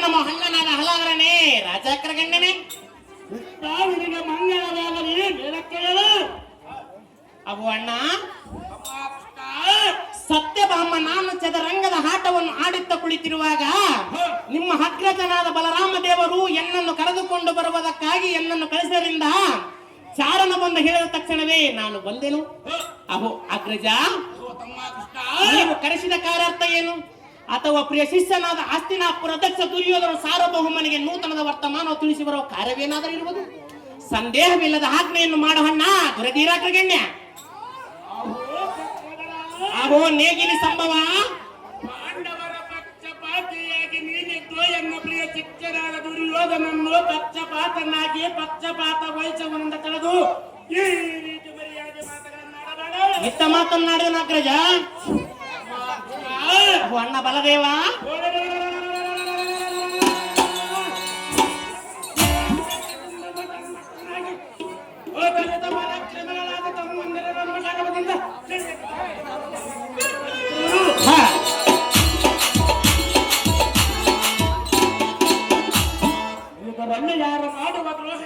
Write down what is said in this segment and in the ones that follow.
ನಮ್ಮ ಹಣ್ಣನಾದ ಹಲಾಗರನೇ ರಾಜಾಕರ ಗಂಡನೆ ನಿನಗೆ ಮಂಗಳವಾಗಲಿ ಮೇಲಕ್ಕೆಯಲು ಅವು ಅಣ್ಣ ಸತ್ಯಭಾಮ ನಾನು ಚದರಂಗದ ಆಟವನ್ನು ಆಡುತ್ತಾ ಕುಳಿತಿರುವಾಗ ನಿಮ್ಮ ಅಗ್ರಜನಾದ ಬಲರಾಮ ದೇವರು ಎನ್ನನ್ನು ಕರೆದುಕೊಂಡು ಬರುವುದಕ್ಕಾಗಿ ಎನ್ನನ್ನು ಕಳಿಸರಿಂದ ಚಾರಣ ಬಂದು ಹೇಳಿದ ತಕ್ಷಣವೇ ನಾನು ಬಂದೆನು. ಅಹೋ ಅಗ್ರಜ, ನೀವು ಕರೆಸಿದ ಕಾರ್ಯಾರ್ಥ ಏನು? ಅಥವಾ ಪ್ರಿಯ ಶಿಷ್ಯನಾದ ಹಸ್ತಿನಾಪುರ ಅಧ್ಯಕ್ಷ ದುರ್ಯೋಧನ ಸಾರ್ವಭೌಮನಿಗೆ ನೂತನದ ವರ್ತಮಾನ ತಿಳಿಸಿ ಬರುವ ಕಾರ್ಯವೇನಾದರೂ ಇರುವುದು? ಸಂದೇಹವಿಲ್ಲದ ಆಜ್ಞೆಯನ್ನು ಮಾಡುವಣ್ಣ ದುರಧೀರಾಗ್ರಗಣ್ಯ. ಅಹೋ ನೇಗಿಲಿ ಸಂಭವ ಪಾಂಡವರ ಪಕ್ಷಪಾತಿಯಾಗಿ ನೀನಿದ್ದು ಎನ್ನ ಪ್ರಿಯ ಶಿಕ್ಷನಾದ ದುರ್ಯೋಧನನ್ನು ಪಕ್ಷಪಾತನಾಗಿ ಪಕ್ಷಪಾತ ವಹಿಸುವನಿಂದ ಕಳೆದು ಈ ರೀತಿ ಮರ್ಯಾದೆ ಮಾತುಗಳನ್ನಾಡಬೇಡ. ಇತ್ತ ಮಾತನ್ನಾಡಿದ ಅಗ್ರಜ. ಅಣ್ಣ ಬಲದೇವ, ಯಾರು ಮಾಡುವ ದ್ರೋಹ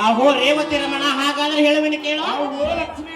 ಆಹೋ ರೇವತಿ ರಮಣ, ಹಾಗಾದ್ರೆ ಹೇಳುವೆನು ಕೇಳು. ಲಕ್ಷ್ಮೀ